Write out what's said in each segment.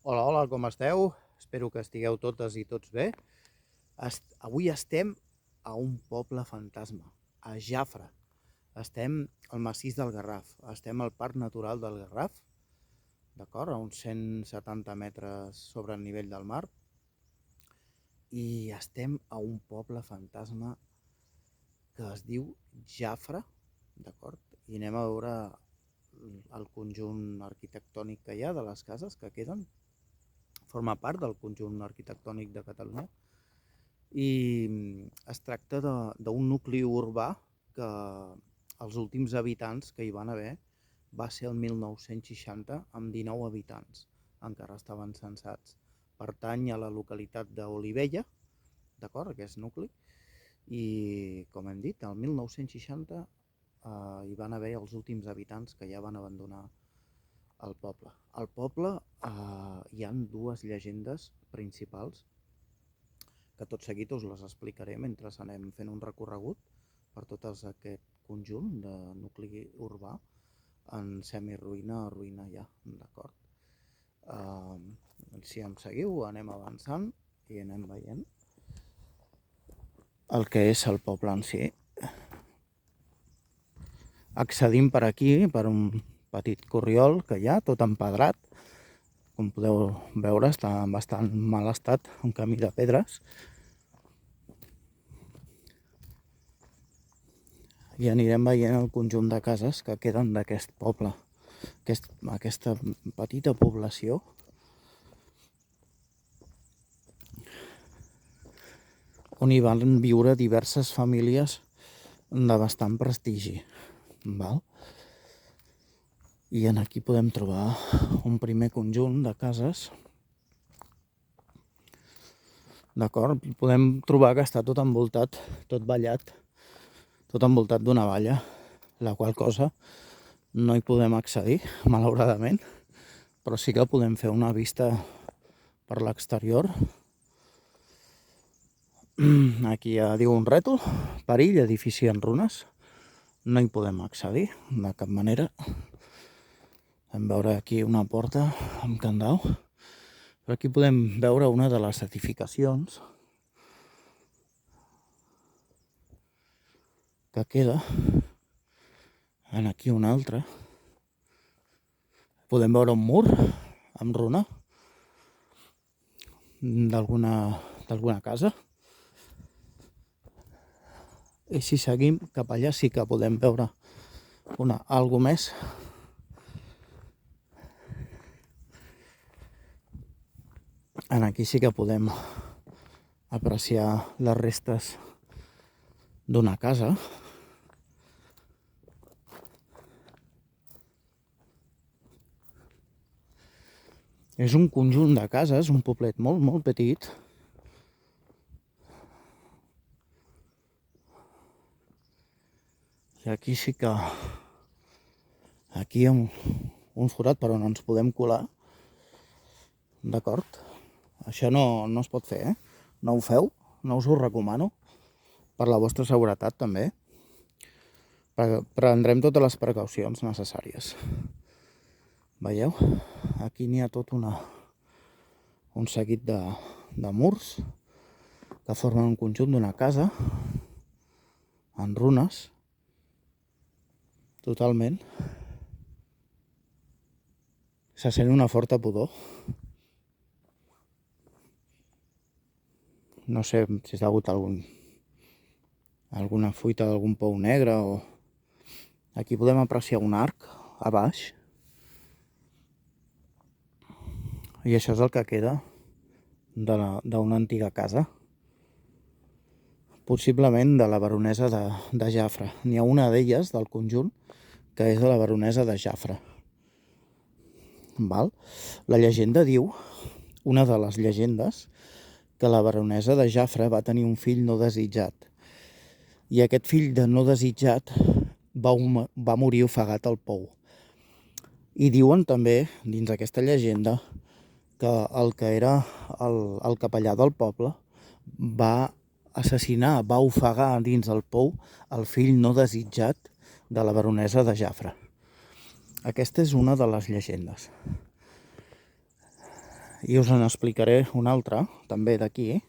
Hola, hola, com esteu? Espero que estigueu totes i tots bé. Avui estem a un poble fantasma, a Jafre. Estem al massís del Garraf, estem al Parc Natural del Garraf, d'acord? A uns 170 metres sobre el nivell del mar. I estem a un poble fantasma que es diu Jafre, d'acord? I anem a veure el conjunt arquitectònic que hi ha de les cases que queden. Forma part del conjunt arquitectònic de Catalunya i es tracta d'un nucli urbà que els últims habitants que hi van haver va ser el 1960 amb 19 habitants, encara estaven censats. Pertany a la localitat d'Olivella, d'acord, aquest nucli, i com hem dit, el 1960 hi van haver els últims habitants que ja van abandonar el poble. Al poble hi han dues llegendes principals que tot seguit us les explicaré mentre anem fent un recorregut per tot aquest conjunt de nucli urbà en semiruïna a ruïna ja, d'acord? Si em seguiu anem avançant i anem veient el que és el poble en si. Accedim per aquí, per un petit corriol que hi ha, tot empedrat. Com podeu veure, està en bastant mal estat, un camí de pedres. I anirem veient el conjunt de cases que queden d'aquest poble, aquesta petita població. On hi van viure diverses famílies de bastant prestigi. Val? I aquí podem trobar un primer conjunt de cases. D'acord? Podem trobar que està tot envoltat, tot vallat, tot envoltat d'una valla, la qual cosa no hi podem accedir, malauradament, però sí que podem fer una vista per l'exterior. Aquí ja diu un rètol, perill, edifici en runes. No hi podem accedir de cap manera. Podem veure aquí una porta amb candau. Però aquí podem veure una de les edificacions que queda. Aquí una altra. Podem veure un mur amb runa d'alguna casa. I si seguim cap allà sí que podem veure algo més. Aquí sí que podem apreciar les restes d'una casa. És un conjunt de cases, un poblet molt, molt petit. I aquí sí que... Aquí hi ha un forat per on ens podem colar. D'acord? Això no es pot fer, No ho feu, no us ho recomano. Per la vostra seguretat, també. Prendrem totes les precaucions necessàries. Veieu? Aquí n'hi ha tot un seguit de murs que formen un conjunt d'una casa en runes, totalment. Se sent una forta pudor. No sé si és degut a alguna fuita d'algun pou negre o... Aquí podem apreciar un arc a baix. I això és el que queda d'una antiga casa. Possiblement de la baronesa de Jafre. N'hi ha una d'elles, del conjunt, que és de la baronesa de Jafre. Val? La llegenda diu, una de les llegendes, que la baronesa de Jafre va tenir un fill no desitjat. I aquest fill de no desitjat va morir ofegat al pou. I diuen també, dins aquesta llegenda, que el que era el capellà del poble va assassinar, va ofegar dins el pou el fill no desitjat de la baronesa de Jafre. Aquesta és una de les llegendes. I us en explicaré una altra, també d'aquí,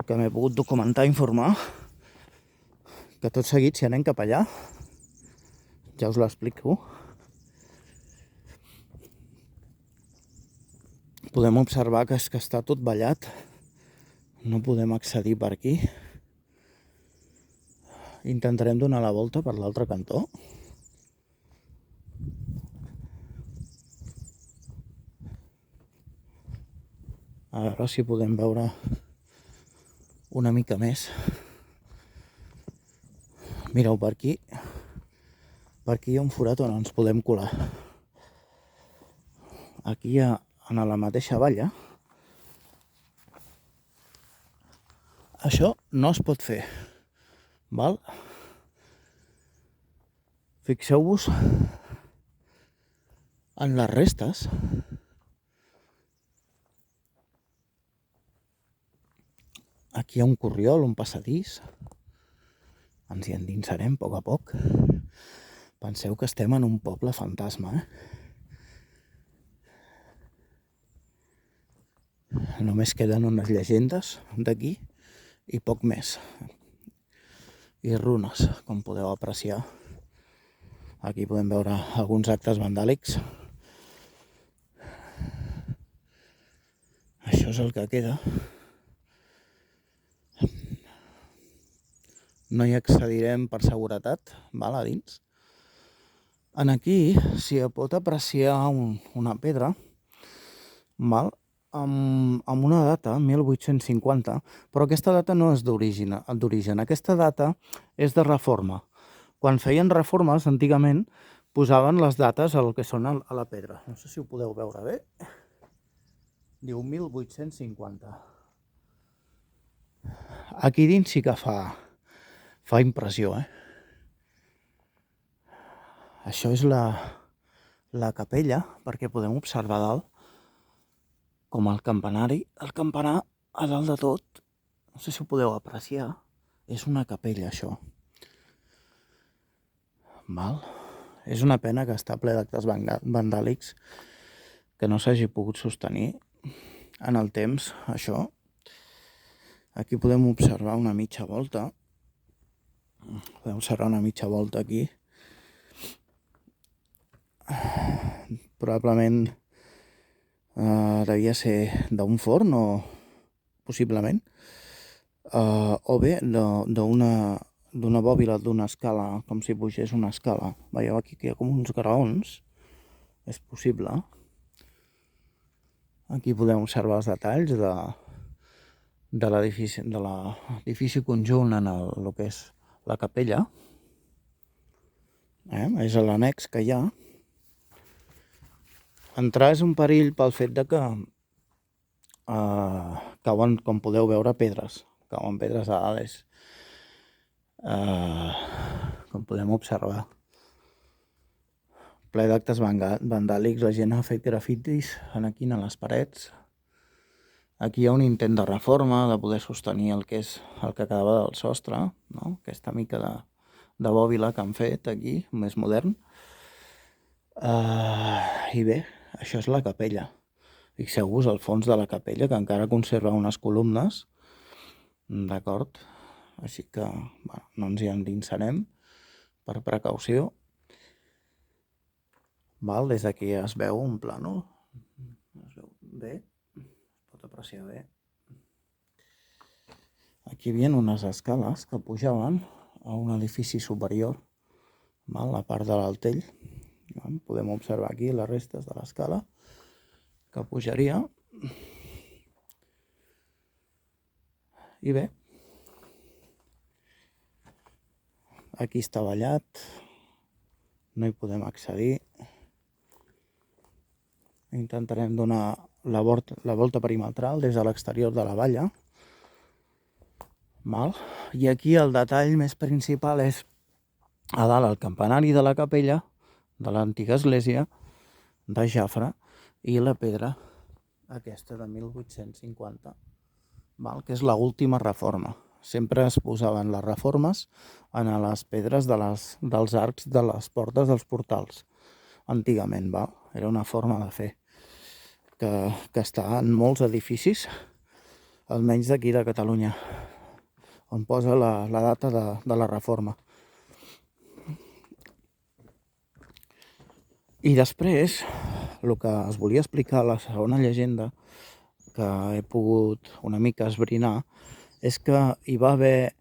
que m'he pogut documentar i informar, que tot seguit, si anem cap allà, ja us l'explico, podem observar que és que està tot ballat, no podem accedir per aquí. Intentarem donar la volta per l'altre cantó. A veure si podem veure una mica més. Mireu, per aquí hi ha un forat on ens podem colar. Aquí en la mateixa valla. Això no es pot fer, val? Fixeu-vos en les restes. Aquí hi ha un corriol, un passadís. Ens hi endinsarem a poc. Penseu que estem en un poble fantasma, Només queden unes llegendes d'aquí i poc més. I runes, com podeu apreciar. Aquí podem veure alguns actes vandàlics. Això és el que queda. No hi accedirem per seguretat, val, a dins. En aquí s'hi pot apreciar una pedra, val, amb una data, 1850, però aquesta data no és d'origen. Aquesta data és de reforma. Quan feien reformes, antigament, posaven les dates al que són a la pedra. No sé si ho podeu veure bé. Diu 1850. Aquí dins sí que fa impressió, Això és la capella, perquè podem observar dalt com el campanari. El campanar a dalt de tot, no sé si ho podeu apreciar, és una capella, això. Val? És una pena que està ple d'actes vandàlics, que no s'hagi pogut sostenir en el temps, això. Aquí podem observar una mitja volta. Podem observar una mitja volta aquí. Probablement devia ser d'un forn, o possiblement, o bé d'una bòbila, d'una escala, com si pugés una escala. Veieu aquí que hi ha com uns graons, és possible. Aquí podem observar els detalls de l'edifici conjunt en el que és la capella. És l'annex que hi ha. Entrar és un perill pel fet de que cauen, com podeu veure, pedres. Cauen pedres a dalt, com podem observar. Ple d'actes vandàlics, la gent ha fet grafitis aquí a les parets. Aquí hi ha un intent de reforma, de poder sostenir el que quedava del sostre, no? Aquesta mica de bòbila que han fet aquí, més modern. I bé, això és la capella. Fixeu-vos al fons de la capella, que encara conserva unes columnes, d'acord? Així que no ens hi endinsarem per precaució. Val? Des d'aquí es veu un plànol. Es veu bé, es pot apreciar bé. Aquí hi havia unes escales que pujaven a un edifici superior, val? La part de l'altell. Podem observar aquí les restes de l'escala que pujaria. I bé, aquí està ballat, no hi podem accedir. Intentarem donar la volta perimetral des de l'exterior de la valla. Val? I aquí el detall més principal és a dalt el campanari de la capella, de l'antiga església de Jafre, i la pedra aquesta de 1850, val? Que és l'última reforma. Sempre es posaven les reformes en les pedres dels arcs de les portes dels portals, antigament, val? Era una forma de fer. que està en molts edificis, almenys d'aquí de Catalunya, on posa la data de la reforma. I després, el que es volia explicar, la segona llegenda que he pogut una mica esbrinar, és que hi va haver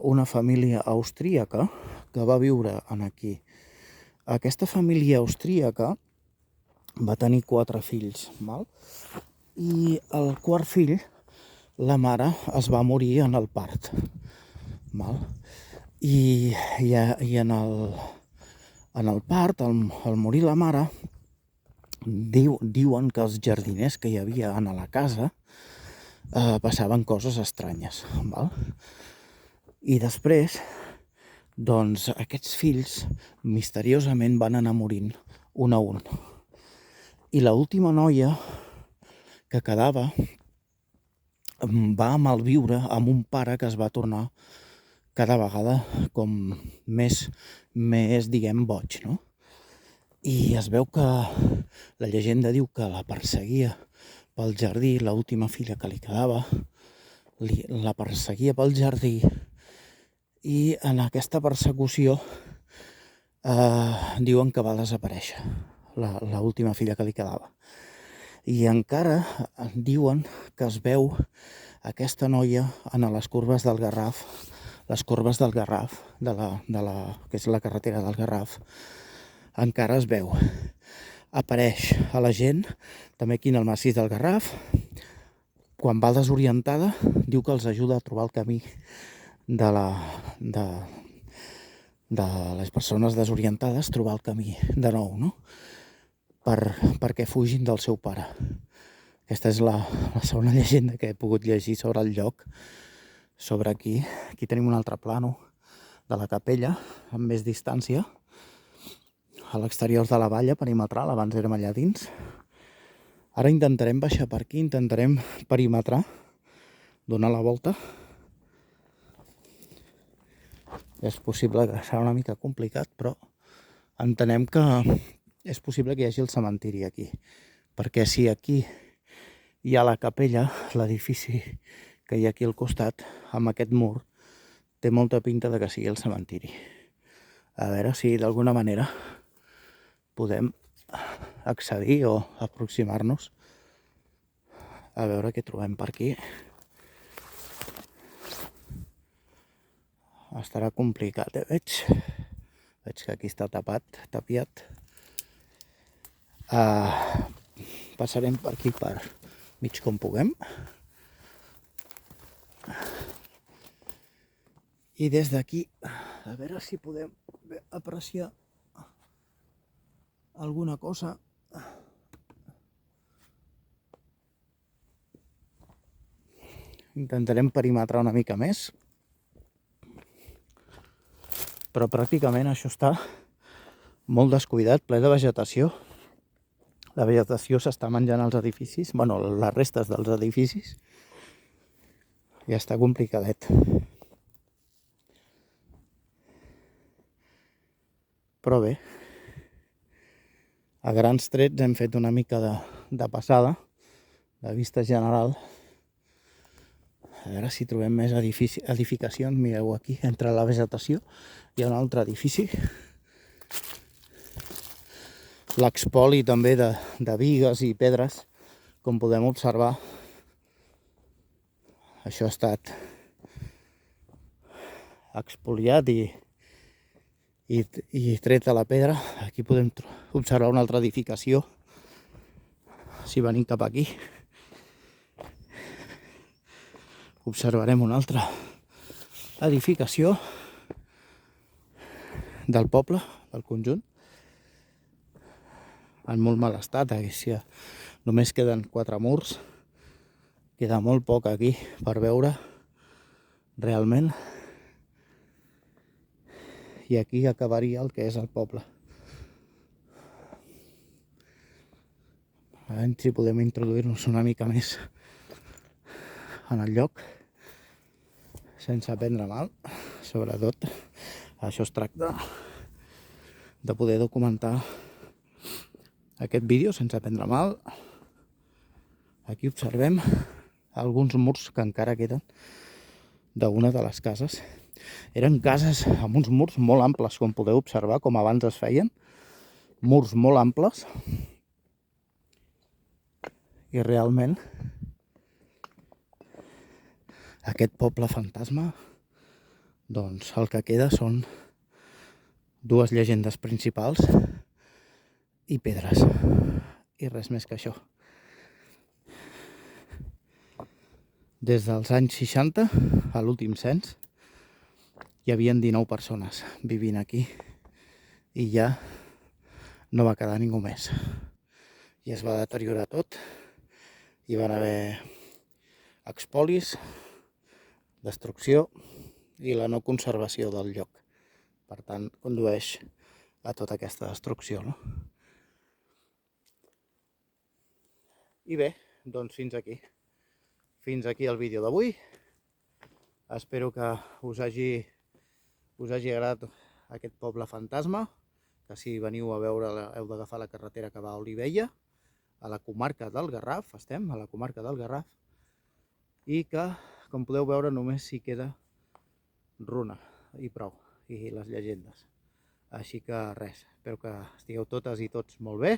una família austríaca que va viure aquí. Aquesta família austríaca va tenir 4 fills, i el quart fill, la mare es va morir en el part. I en el part, al morir la mare, diuen que els jardiners que hi havia a la casa passaven coses estranyes. I després, doncs, aquests fills misteriosament van anar morint un a un. I l'última noia que quedava va malviure amb un pare que es va tornar cada vegada com més diguem, boig, no? I es veu que la llegenda diu que la perseguia pel jardí, l'última filla que li quedava, la perseguia pel jardí, i en aquesta persecució diuen que va desaparèixer l'última filla que li quedava. I encara diuen que es veu aquesta noia en les corbes del Garraf, que és la carretera del Garraf, encara es veu. Apareix a la gent, també aquí en el massís del Garraf. Quan va desorientada, diu que els ajuda a trobar el camí de les persones desorientades, trobar el camí de nou, no? Perquè fugin del seu pare. Aquesta és la segona llegenda que he pogut llegir sobre el lloc, sobre aquí. Aquí tenim un altre plànol de la capella, amb més distància, a l'exterior de la valla perimetral, abans érem allà dins. Ara intentarem baixar per aquí, intentarem perimetrar, donar la volta. És possible que serà una mica complicat, però entenem que és possible que hi hagi el cementiri aquí, perquè si aquí hi ha la capella, l'edifici que hi ha aquí al costat, amb aquest mur, té molta pinta de que sigui el cementiri. A veure si d'alguna manera podem accedir o aproximar-nos a veure què trobem per aquí. Estarà complicat, veig que aquí està tapiat. Passarem per aquí per mig com puguem. I des d'aquí, a veure si podem apreciar alguna cosa. Intentarem perimetrar una mica més, però pràcticament això està molt descuidat, ple de vegetació. La vegetació s'està menjant els edificis, les restes dels edificis, i està complicadet. Però bé, a grans trets hem fet una mica de passada, de vista general. A veure si trobem més edificacions. Mireu aquí, entre la vegetació hi ha un altre edifici. L'expoli també de bigues i pedres, com podem observar. Això ha estat expoliat i tret a la pedra. Aquí podem observar una altra edificació, si venim cap aquí. Observarem una altra edificació del poble, del conjunt, en molt mal estat. Aquí només queden 4 murs, queda molt poc aquí per veure realment, i aquí acabaria el que és el poble. A veure si podem introduir-nos una mica més en el lloc sense prendre mal. Sobretot això es tracta de poder documentar aquest vídeo, sense prendre mal. Aquí observem alguns murs que encara queden d'una de les cases. Eren cases amb uns murs molt amples, com podeu observar, com abans es feien. Murs molt amples. I realment aquest poble fantasma, doncs el que queda són dues llegendes principals i pedres. I res més que això. Des dels anys 60, a l'últim cens, hi havia 19 persones vivint aquí i ja no va quedar ningú més. I es va deteriorar tot. Hi van haver expolis, destrucció i la no conservació del lloc. Per tant, condueix a tota aquesta destrucció, no? I bé, doncs fins aquí. Fins aquí el vídeo d'avui. Espero que us hagi agradat aquest poble fantasma, que si veniu a veure heu d'agafar la carretera que va a Olivella, a la comarca del Garraf, estem a la comarca del Garraf, i que, com podeu veure, només s'hi queda runa i prou, i les llegendes. Així que res, espero que estigueu totes i tots molt bé.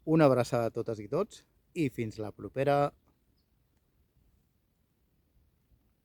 Una abraçada a totes i tots i fins la propera.